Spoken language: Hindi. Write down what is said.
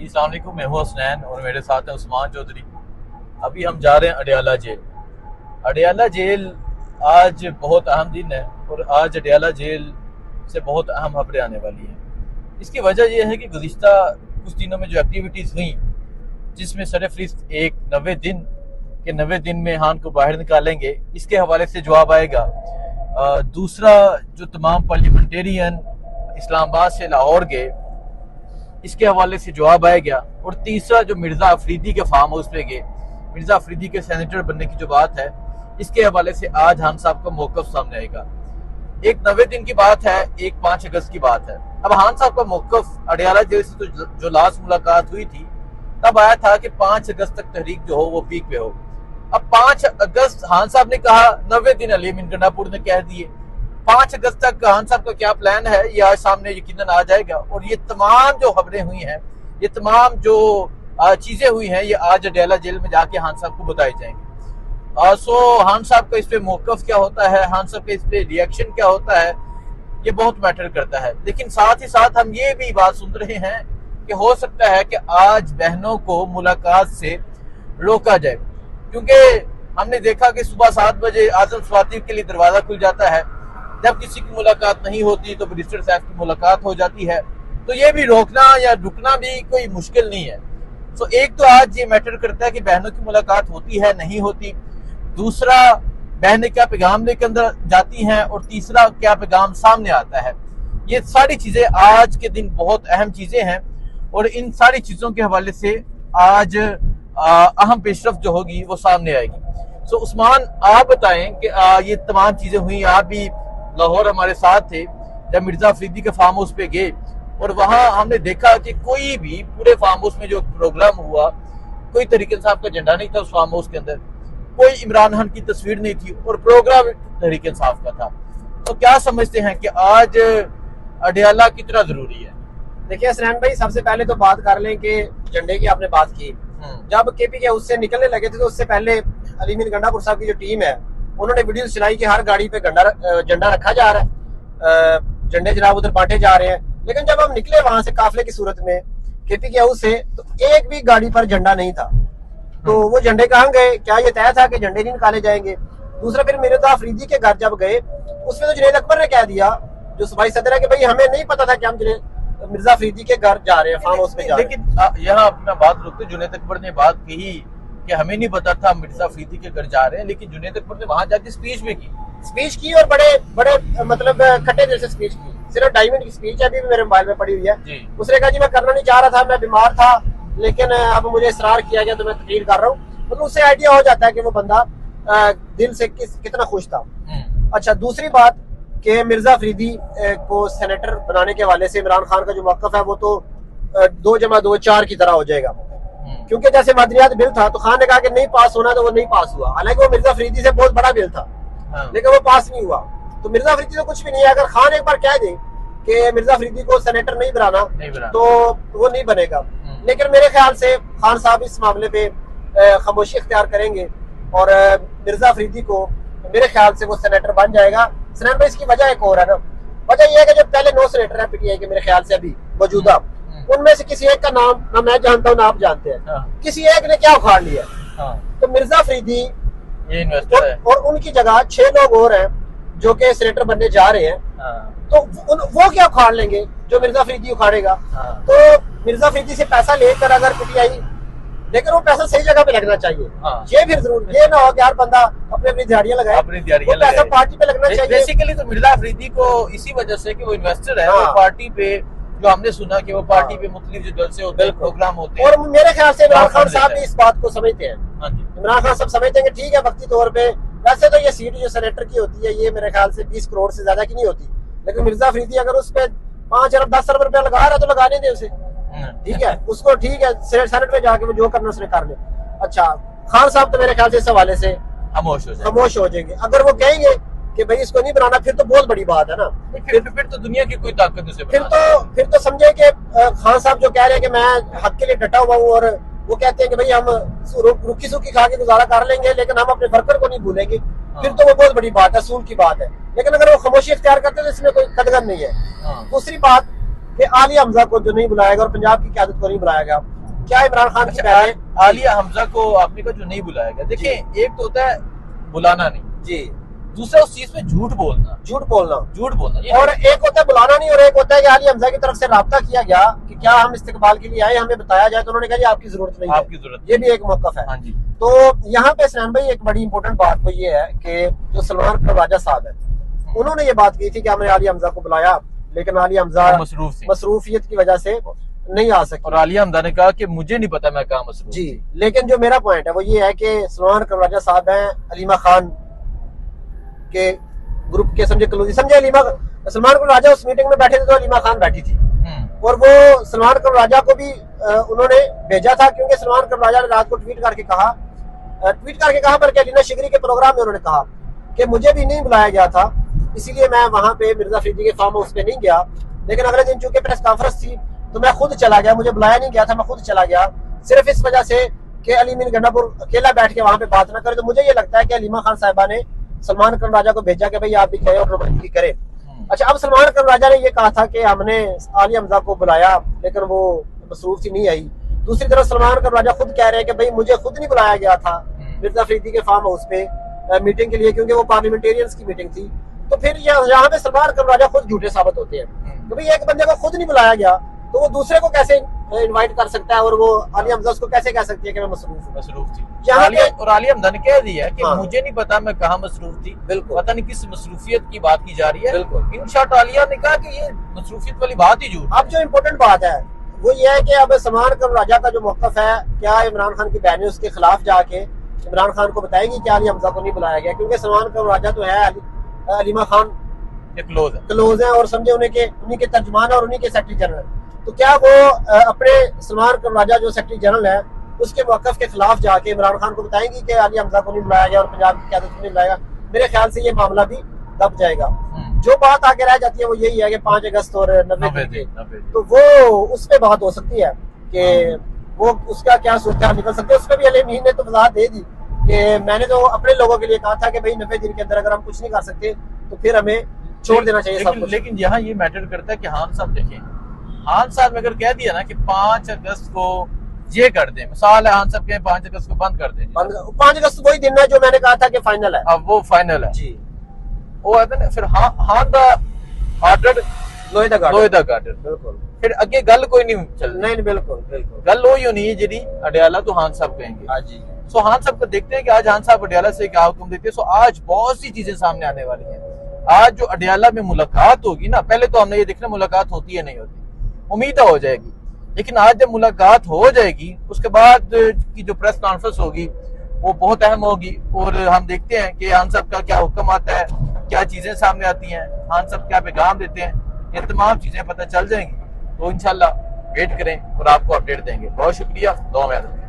अस्सलाम वालेकुम, मैं हूं हसनैन और मेरे साथ है उस्मान चौधरी। अभी हम जा रहे हैं अडयाला जेल। अडयाला जेल आज बहुत अहम दिन है और आज अडयाला जेल से बहुत अहम खबरें आने वाली हैं। इसकी वजह यह है कि गुज़िश्ता कुछ दिनों में जो एक्टिविटीज़ हुई, जिसमें सरफहरिस्त एक 90 दिन में हान को बाहर निकालेंगे, इसके हवाले से जवाब आएगा। दूसरा, जो तमाम पार्लियामेंटेरियन इस्लामाबाद से लाहौर गए, इसके हवाले से जवाब आएगा। और तीसरा, जो मिर्ज़ा अफरीदी के फार्म हाउस पे गए, मिर्ज़ा अफरीदी के सेनेटर बनने की जो बात है, इसके हवाले से आज खान साहब का मौक़िफ़ सामने आएगा। एक 90 दिन की बात है, एक 5 अगस्त की बात है। अब खान साहब का मौक़िफ़ अडयाला जेल से तो जो लास्ट मुलाकात हुई थी तब आया था कि 5 अगस्त तक तहरीक जो हो वो पीक पे हो। अब 5 अगस्त खान साहब ने कहा, 90 दिन अली अमीन गंडापुर ने कह दिए। 5 अगस्त तक खान साहब का क्या प्लान है ये आज सामने यकीनन आ जाएगा। और ये तमाम जो खबरें हुई हैं, ये तमाम जो चीजें हुई हैं, ये आज अडयाला जेल में जाके खान साहब को बताई जाएंगी। सो खान साहब का इस पे मौक़िफ़ क्या होता है, खान साहब का इस पे रिएक्शन क्या होता है, ये बहुत मैटर करता है। लेकिन साथ ही साथ हम ये भी बात सुन रहे हैं कि हो सकता है कि आज बहनों को मुलाकात से रोका जाए, क्योंकि हमने देखा कि सुबह 7 बजे आज़म स्वाति के लिए दरवाजा खुल जाता है। जब किसी की मुलाकात नहीं होती तो मिनिस्टर साहब की मुलाकात हो जाती है। तो ये भी रोकना या रुकना भी कोई मुश्किल नहीं है। सो एक तो आज ये मैटर करता है कि बहनों की मुलाकात होती है नहीं होती, दूसरा बहनें क्या पैगाम लेकर अंदर जाती हैं, और तीसरा क्या पैगाम सामने आता है। ये सारी चीजें आज के दिन बहुत अहम चीजें हैं और इन सारी चीजों के हवाले से आज अहम पेशरफ जो होगी वो सामने आएगी। सो उस्मान, आप बताएं कि ये तमाम चीजें हुई, आप भी लाहौर हमारे साथ थे जब मिर्जा अफरीदी के फार्म हाउस पे गए, और वहां हमने देखा कि कोई भी पूरे फार्म हाउस में जो प्रोग्राम हुआ, कोई तहरीक इंसाफ का झंडा नहीं था उस फार्म हाउस के अंदर, कोई इमरान खान की तस्वीर नहीं थी और प्रोग्राम तहरीक इंसाफ का था। तो क्या समझते हैं कि आज अडयाला कितना जरूरी है? देखिए हसनैन भाई, सबसे पहले तो बात कर लें कि झंडे की आपने बात की। जब केपी के उससे निकलने लगे थे तो उससे पहले अली अमीन गंडापुर साहब की जो टीम है, उन्होंने वीडियो चलाई कि हर गाड़ी पे झंडा रखा जा रहा है, झंडे जनाब उधर बांटे जा रहे हैं। लेकिन जब हम निकले वहां से काफिले की सूरत में केपी के हाउस से, तो एक भी गाड़ी पर झंडा नहीं था। तो वो झंडे कहाँ गए? क्या ये तय था कि झंडे नहीं निकाले जाएंगे? दूसरा, फिर मिर्जा अफरीदी के घर जब गए, उसमें तो जुनैद अकबर ने कह दिया, जो सूबाई सदर है, कि भाई हमें नहीं पता था कि हम मिर्जा अफरीदी के घर जा रहे हैं, फार्म हाउस में जा रहे हैं। लेकिन यहाँ अपना बात रुकते, जुनैद अकबर ने बात कही कि हमें नहीं पता था मिर्जा अफरीदी के घर जा रहे हैं, लेकिन जुनैद अकबर ने वहां जाके स्पीच की और बड़े मतलब खट्टे दिल से स्पीच की। सिर्फ 2.5 मिनट की स्पीच है, अभी भी मेरे मोबाइल में पड़ी हुई है। उसने कहा, जी मैं करना नहीं चाह रहा था, मैं बीमार था, लेकिन अब मुझे इसरार किया गया तो मैं तकरीर कर रहा हूँ। तो उससे आइडिया हो जाता है कि वो बंदा दिल से कितना खुश था। अच्छा, दूसरी बात कि मिर्जा अफरीदी को सेनेटर बनाने के हवाले से इमरान खान का जो मौक़िफ़ है वो तो 2+2 4 की तरह हो जाएगा, क्योंकि जैसे मदनियात बिल था तो खान ने कहा कि नहीं पास होना, तो वो नहीं पास हुआ। हालांकि वो मिर्जा अफरीदी से बहुत बड़ा बिल था, लेकिन वो पास नहीं हुआ। तो मिर्जा अफरीदी तो कुछ भी नहीं है। अगर खान एक बार कह दे कि मिर्जा अफरीदी को सेनेटर नहीं बनाना तो वो नहीं बनेगा। लेकिन मेरे ख्याल से खान साहब इस मामले पे खामोशी इख्तियार करेंगे और मिर्जा अफरीदी को मेरे ख्याल से वो सेनेटर बन जाएगा। सेनेटर में इसकी वजह एक और है ना, वजह यह है कि जो पहले 9 सेनेटर है पीटीआई के, मेरे ख्याल से अभी मौजूदा, उनमें से किसी एक का नाम ना मैं जानता हूँ ना आप जानते हैं। किसी एक ने क्या उखाड़ लिया? तो मिर्जा अफरीदी ये इन्वेस्टर है, और उनकी जगह 6 लोग और हैं जो कि सेनेटर बनने जा रहे हैं। तो वो क्या उखाड़ लेंगे जो मिर्जा अफरीदी उखाड़ेगा? तो मिर्जा अफरीदी से पैसा लेकर अगर पीटीआई, लेकिन वो पैसा सही जगह पे लगना चाहिए। ये फिर जरूर ये ना हो कि हर बंदा अपनी दिहाड़ियां लगाए, वो पैसा पार्टी पे लगना चाहिए। बेसिकली तो मिर्जा अफरीदी को इसी वजह से कि वो इन्वेस्टर है, वो पार्टी पे, जो हमने सुना कि वो पार्टी पे मुख्तलिफ जो जलसे होते हैं, प्रोग्राम होते हैं, और मेरे ख्याल से इमरान खान साहब भी इस बात को समझते हैं। इमरान खान साहब समझते हैं कि ठीक है, वक्ती तौर पे वैसे तो ये सीट जो सेनेटर की होती है ये मेरे ख्याल से 20 करोड़ से ज्यादा की नहीं होती, लेकिन मिर्जा अफरीदी अगर उस पर 5 अरब 10 अरब रुपया लगा रहा है तो लगाने दे उसे, ठीक है, उसको ठीक है, सेनेट में जाके वो जो करना उसने कर ले। अच्छा, खान साहब तो मेरे ख्याल से इस हवाले से खामोश हो जाएंगे। अगर वो कहेंगे कि भाई इसको नहीं बनाना, फिर तो बहुत बड़ी बात है ना। फिर तो दुनिया की कोई ताकत उसे फिर तो समझे कि खान साहब जो कह रहे हैं कि मैं हक के लिए डटा हुआ हूँ, और वो कहते हैं कि भाई हम रुखी सूखी खा के गुजारा कर लेंगे लेकिन हम अपने वर्कर को नहीं भूलेंगे, फिर तो वो बहुत बड़ी बात है, सूल की बात है। लेकिन अगर वो खामोशी इख्तियार करते तो इसमें कोई कदगन नहीं है। दूसरी बात कि आली हमजा को जो नहीं बुलाया गया और पंजाब की क़यादत को नहीं बुलाया गया, क्या इमरान खान की अच्छा, बहनें आलिया हमजा को आपने कहा जो नहीं बुलाया गया, देखिए एक तो होता है बुलाना नहीं, जी दूसरा उस चीज में झूठ बोलना, झूठ बोलना, ये और एक होता है बुलाना नहीं, और एक होता है कि आलिया हमजा की तरफ से राब्ता किया गया कि क्या हम इस्तेकबाल के लिए आए, हमें बताया जाए, तो उन्होंने कहा जी आपकी जरूरत नहीं है, आपकी जरूरत, ये भी एक मौकफ है। हाँ जी। तो यहाँ पे सैन भाई एक बड़ी इंपॉर्टेंट बात तो ये है कि जो सलमान खरवाजा साहब है, उन्होंने ये बात की थी कि हमने आलिया हमजा को बुलाया, लेकिन आलिया हमजा मसरूफियत की वजह से नहीं आ सकी, और आलिया हमजा ने कहा कि मुझे नहीं पता मैं कहाँ मसरूफ जी। लेकिन जो मेरा पॉइंट है वो ये है कि सलमान खरवाजा साहब हैं अलीमा खान के ग्रुप के, समझे अलीमा, सलमान खरवाजा उस मीटिंग में बैठे थे तो अलीमा खान बैठी थी, और वो सलमान खरवाजा को भी उन्होंने भेजा था, क्योंकि सलमान खरवाजा ने रात को ट्वीट करके कहा बल्कि अलीना शिगरी के प्रोग्राम में उन्होंने कहा कि मुझे भी नहीं बुलाया गया था, इसीलिए मैं वहां पे मिर्जा फरीदी के फार्म हाउस पे नहीं गया, लेकिन अगले दिन चूंकि प्रेस कॉन्फ्रेंस थी तो मैं खुद चला गया, मुझे बुलाया नहीं गया था, मैं खुद चला गया, सिर्फ इस वजह से कि अली मीन गंडापुर अकेला बैठ के वहां पे बात ना करे। तो मुझे ये लगता है कि अलीमा खान साहिबा ने सलमान खरवाजा को भेजा कि भाई आप भी गए और नुमाइंदगी करें। अच्छा, अब सलमान खरवाजा ने ये कहा था कि हमने आलिया हमजा को बुलाया लेकिन वो मसरूफ थी, नहीं आई। दूसरी तरफ सलमान खरवाजा खुद कह रहे हैं कि भाई मुझे खुद नहीं बुलाया गया था मिर्जा फरीदी के फार्म हाउस पे मीटिंग के लिए, क्योंकि वो पार्लियामेंटेरियंस की मीटिंग थी। तो फिर यहाँ पे सलमान खरवाजा खुद झूठे साबित होते हैं कि भाई एक बंदे को खुद नहीं बुलाया गया तो वो दूसरे को कैसे इनवाइट कर सकता है, और वो आलिया हमजा उसको कैसे कह सकती है कि मैं मसरूफ थी। और आलिया हमजा ने कह दिया कि हाँ। मुझे नहीं पता मैं कहाँ मसरूफ थी, बिल्कुल पता नहीं किस मसरूफियत की बात की जा रही है। बिल्कुल इन शॉर्ट आलिया ने कहा कि ये मसरूफियत वाली बात ही झूठ। अब जो इम्पोर्टेंट बात है वो ये है कि अब सलमान खरवाजा का जो मौकफ है, क्या इमरान खान की बहनें उसके खिलाफ जाके इमरान खान को बताएगी कि आलिया हमजा को नहीं बुलाया गया, क्योंकि सलमान खरवाजा तो है अलीमा खान क्लोज है और समझे उन्हीं के तर्जमान और उन्हीं के सेक्रेटरी जनरल। तो क्या वो अपने सलमान खरवाजा जो सेक्रेटरी जनरल है उसके मौकफ के खिलाफ जाके इमरान खान को बताएंगी कि आलिया हमजा को नहीं बुलाया गया और पंजाब की क़यादत को नहीं बुलाया गया? मेरे ख्याल से ये मामला भी दब जाएगा। जो बात आगे रह जाती है वो यही है कि 5 अगस्त और 90 दिन, तो वो उस पर बात हो सकती है कि वो उसका क्या सूरत निकल सकती है। उस पर भी अली मीर ने तो वजाहत दे दी कि मैंने तो अपने लोगों के लिए कहा था कि भाई 90 दिन के अंदर अगर हम कुछ नहीं कर सकते तो फिर हमें छोड़ देना चाहिए सब कुछ। लेकिन यहाँ ये मैटर करता है कि खान साहब देखें, खान साहब ने अगर कह दिया ना कि 5 अगस्त को ये कर दें, मिसाल है खान साहब कहें 5 अगस्त को बंद कर दें, 5 अगस्त वही दिन है जो मैंने कहा था कि फाइनल है, अब वो फाइनल है जी, वो है ना। फिर हान दा आर्डर लोहे दा गार्डर, बिल्कुल। फिर अगे गल कोई नहीं चल, नहीं बिल्कुल गल वो ही होनी है जी अडियाला तो खान साहब कहेंगे। हाँ जी। सो खान साहब को देखते हैं कि आज खान साहब अडियाला से क्या हुक्म देते हैं। सो आज बहुत सी चीजें सामने आने वाली हैं। आज जो अडियाला में मुलाकात होगी ना, पहले तो हमने ये देखना मुलाकात होती है नहीं होती, उम्मीद हो जाएगी, लेकिन आज जब मुलाकात हो जाएगी उसके बाद की जो प्रेस कॉन्फ्रेंस होगी वो बहुत अहम होगी, और हम देखते हैं कि खान साहब का क्या हुक्म आता है, क्या चीजें सामने आती हैं, खान साहब क्या पैगाम देते हैं, ये तमाम चीजें पता चल जाएंगी। तो इंशाल्लाह वेट करें और आपको अपडेट देंगे। बहुत शुक्रिया, दुआ में याद रखें।